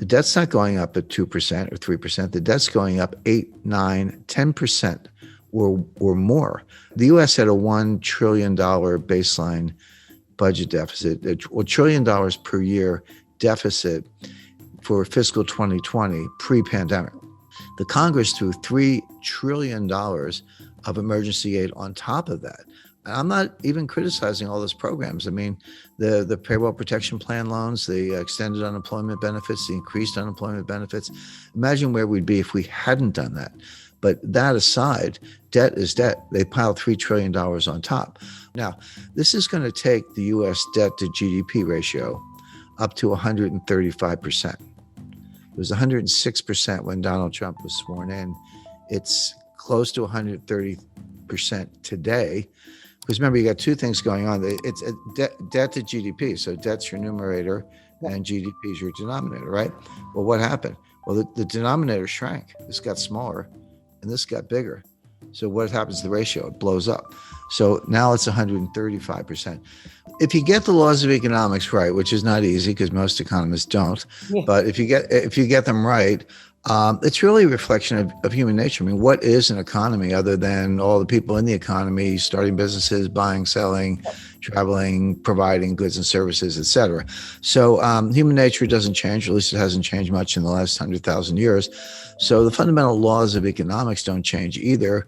The debt's not going up at 2% or 3%. The debt's going up 8, 9, 10% or more. The U.S. had a $1 trillion baseline budget deficit, $1 trillion per year deficit for fiscal 2020 pre-pandemic. The Congress threw $3 trillion of emergency aid on top of that. And I'm not even criticizing all those programs. I mean, the payroll protection plan loans, the extended unemployment benefits, the increased unemployment benefits. Imagine where we'd be if we hadn't done that. But that aside, debt is debt. They piled $3 trillion on top. Now, this is going to take the U.S. debt to GDP ratio up to 135%. It was 106% when Donald Trump was sworn in. It's close to 130% today. Because remember, you got two things going on. It's a debt to GDP. So debt's your numerator and GDP is your denominator, right? Well, what happened? Well, the denominator shrank. This got smaller and this got bigger. So what happens to the ratio? It blows up. So now it's 135%. If you get the laws of economics right, which is not easy because most economists don't, but if you get them right, it's really a reflection of human nature. I mean, what is an economy other than all the people in the economy starting businesses, buying, selling, traveling, providing goods and services, et cetera. So human nature doesn't change, or at least it hasn't changed much in the last 100,000 years. So the fundamental laws of economics don't change either,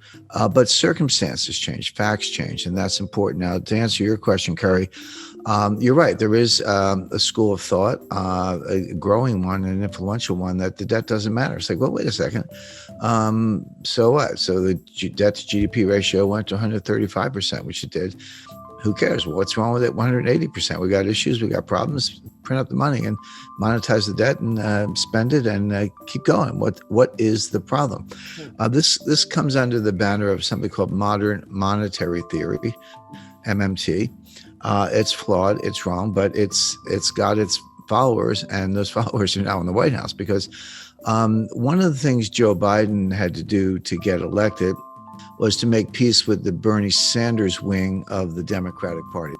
but circumstances change, facts change, and that's important. Now, to answer your question, Kerry, you're right. There is a school of thought, a growing one, an influential one, that the debt doesn't matter. It's like, well, wait a second. So what? So the debt to GDP ratio went to 135%, which it did. Who cares? Well, what's wrong with it? 180%. We got issues. We got problems. Print up the money and monetize the debt and spend it and keep going. What is the problem? This comes under the banner of something called modern monetary theory, MMT. It's flawed, it's wrong, but it's got its followers, and those followers are now in the White House because one of the things Joe Biden had to do to get elected was to make peace with the Bernie Sanders wing of the Democratic Party.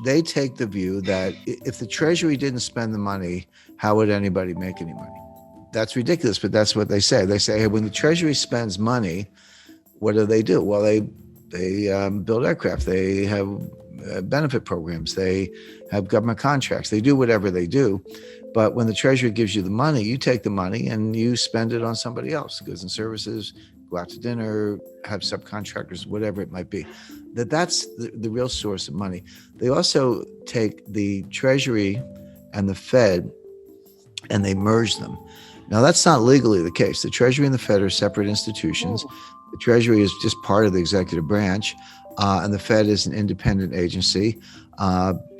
They take the view that if the Treasury didn't spend the money, how would anybody make any money? That's ridiculous, but that's what they say. They say, hey, when the Treasury spends money, what do? Well, they build aircraft. They have benefit programs. They have government contracts. They do whatever they do. But when the Treasury gives you the money, you take the money and you spend it on somebody else, goods and services, go out to dinner, have subcontractors, whatever it might be. That's the real source of money. They also take the Treasury and the Fed and they merge them. Now, that's not legally the case. The Treasury and the Fed are separate institutions. The Treasury is just part of the executive branch, and the Fed is an independent agency.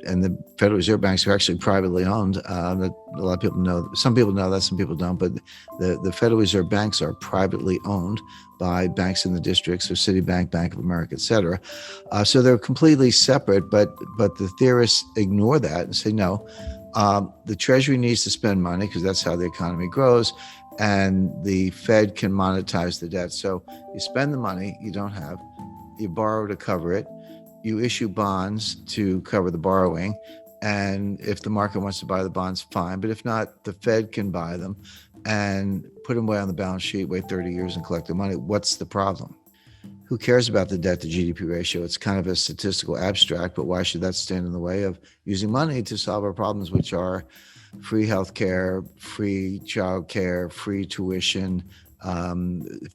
And the Federal Reserve banks are actually privately owned. A lot of people know. Some people know that, some people don't. But the Federal Reserve banks are privately owned by banks in the districts, so Citibank, Bank of America, et cetera. So they're completely separate. But the theorists ignore that and say, no, the Treasury needs to spend money because that's how the economy grows. And the Fed can monetize the debt. So you spend the money you don't have, you borrow to cover it, you issue bonds to cover the borrowing. And if the market wants to buy the bonds, fine. But if not, the Fed can buy them and put them away on the balance sheet, wait 30 years and collect the money. What's the problem? Who cares about the debt to GDP ratio? It's kind of a statistical abstract, but why should that stand in the way of using money to solve our problems, which are free healthcare, free childcare, free tuition,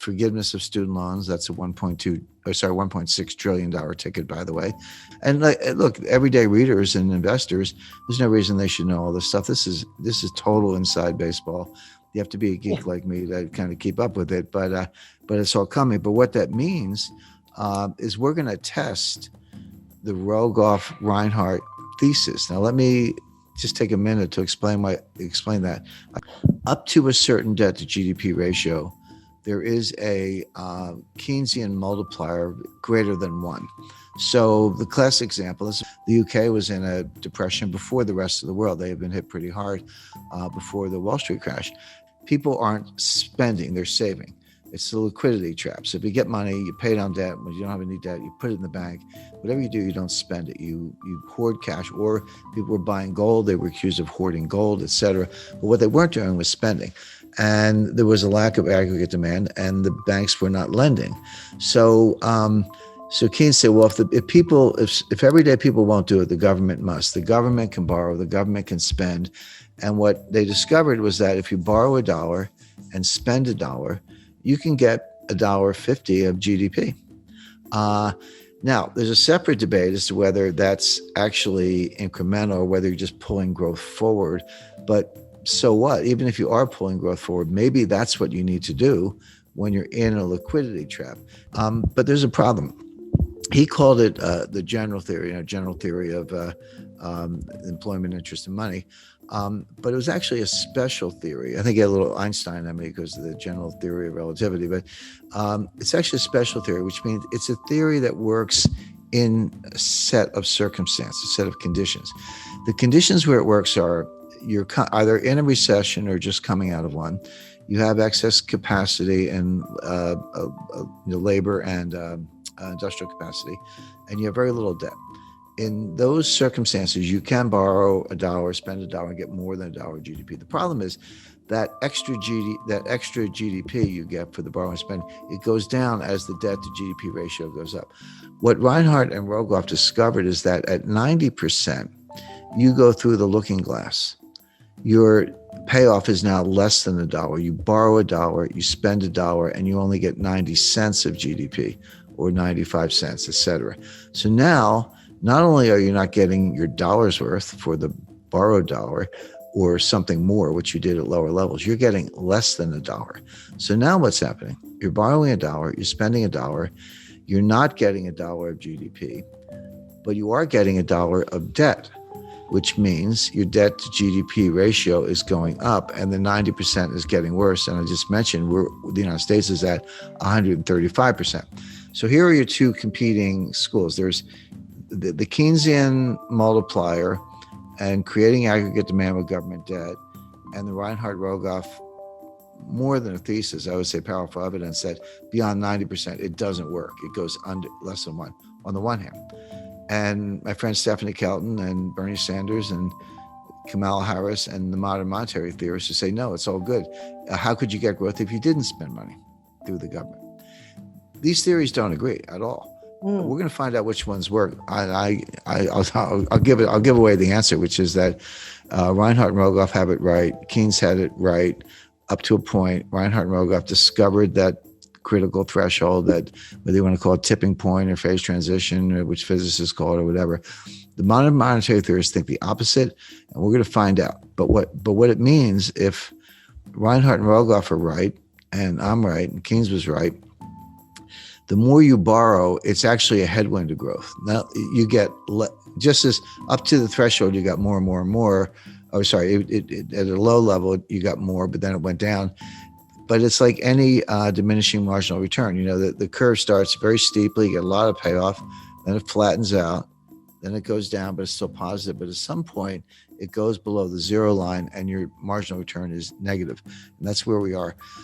forgiveness of student loans? That's a $1.6 trillion ticket, by the way. And look, everyday readers and investors, there's no reason they should know all this stuff. This is total inside baseball. You have to be a geek like me to kind of keep up with it, but it's all coming. But what that means is we're going to test the Rogoff-Reinhardt thesis. Now, let me just take a minute to explain that. Up to a certain debt to GDP ratio, there is a Keynesian multiplier greater than 1. So the classic example is the UK was in a depression before the rest of the world. They have been hit pretty hard before the Wall Street crash. People aren't spending, they're saving. It's the liquidity trap. So if you get money, you pay down debt. When you don't have any debt, you put it in the bank. Whatever you do, you don't spend it. You hoard cash. Or people were buying gold. They were accused of hoarding gold, et cetera. But what they weren't doing was spending. And there was a lack of aggregate demand, and the banks were not lending. So so Keynes said, well, if everyday people won't do it, the government must. The government can borrow, the government can spend. And what they discovered was that if you borrow $1 and spend $1, you can get $1.50 of GDP. Now, there's a separate debate as to whether that's actually incremental or whether you're just pulling growth forward. But so what? Even if you are pulling growth forward, maybe that's what you need to do when you're in a liquidity trap. But there's a problem. He called it the general theory of employment, interest, and money. But it was actually a special theory. I think he had a little Einstein in me because of the general theory of relativity. But it's actually a special theory, which means it's a theory that works in a set of circumstances, a set of conditions. The conditions where it works are you're either in a recession or just coming out of one. You have excess capacity and labor and industrial capacity, and you have very little debt. In those circumstances, you can borrow $1, spend $1, and get more than $1 GDP. The problem is that extra GDP you get for the borrow and spend, it goes down as the debt to GDP ratio goes up. What Reinhardt and Rogoff discovered is that at 90%, you go through the looking glass. Your payoff is now less than $1. You borrow $1, you spend $1, and you only get 90 cents of GDP or 95 cents, et cetera. So now, not only are you not getting your dollar's worth for the borrowed dollar or something more, which you did at lower levels, you're getting less than $1. So now what's happening? You're borrowing $1, you're spending $1, you're not getting $1 of GDP, but you are getting $1 of debt, which means your debt to GDP ratio is going up and the 90% is getting worse. And I just mentioned the United States is at 135%. So here are your two competing schools. There's the Keynesian multiplier and creating aggregate demand with government debt, and the Reinhardt-Rogoff, more than a thesis, I would say powerful evidence that beyond 90%, it doesn't work. It goes under less than 1 on the one hand. And my friend Stephanie Kelton and Bernie Sanders and Kamala Harris and the modern monetary theorists who say, no, it's all good. How could you get growth if you didn't spend money through the government? These theories don't agree at all. We're going to find out which ones work. I'll give away the answer, which is that Reinhardt and Rogoff have it right. Keynes had it right up to a point. Reinhardt and Rogoff discovered that critical threshold, that whether you want to call it tipping point or phase transition, or which physicists call it or whatever. The modern monetary theorists think the opposite, and we're going to find out. But what it means if Reinhardt and Rogoff are right, and I'm right, and Keynes was right, the more you borrow, it's actually a headwind to growth. Now you get just as up to the threshold, you got more and more and more. Oh, sorry, at a low level, you got more, but then it went down. But it's like any diminishing marginal return. You know, the curve starts very steeply, you get a lot of payoff, then it flattens out, then it goes down, but it's still positive. But at some point, it goes below the zero line and your marginal return is negative. And that's where we are.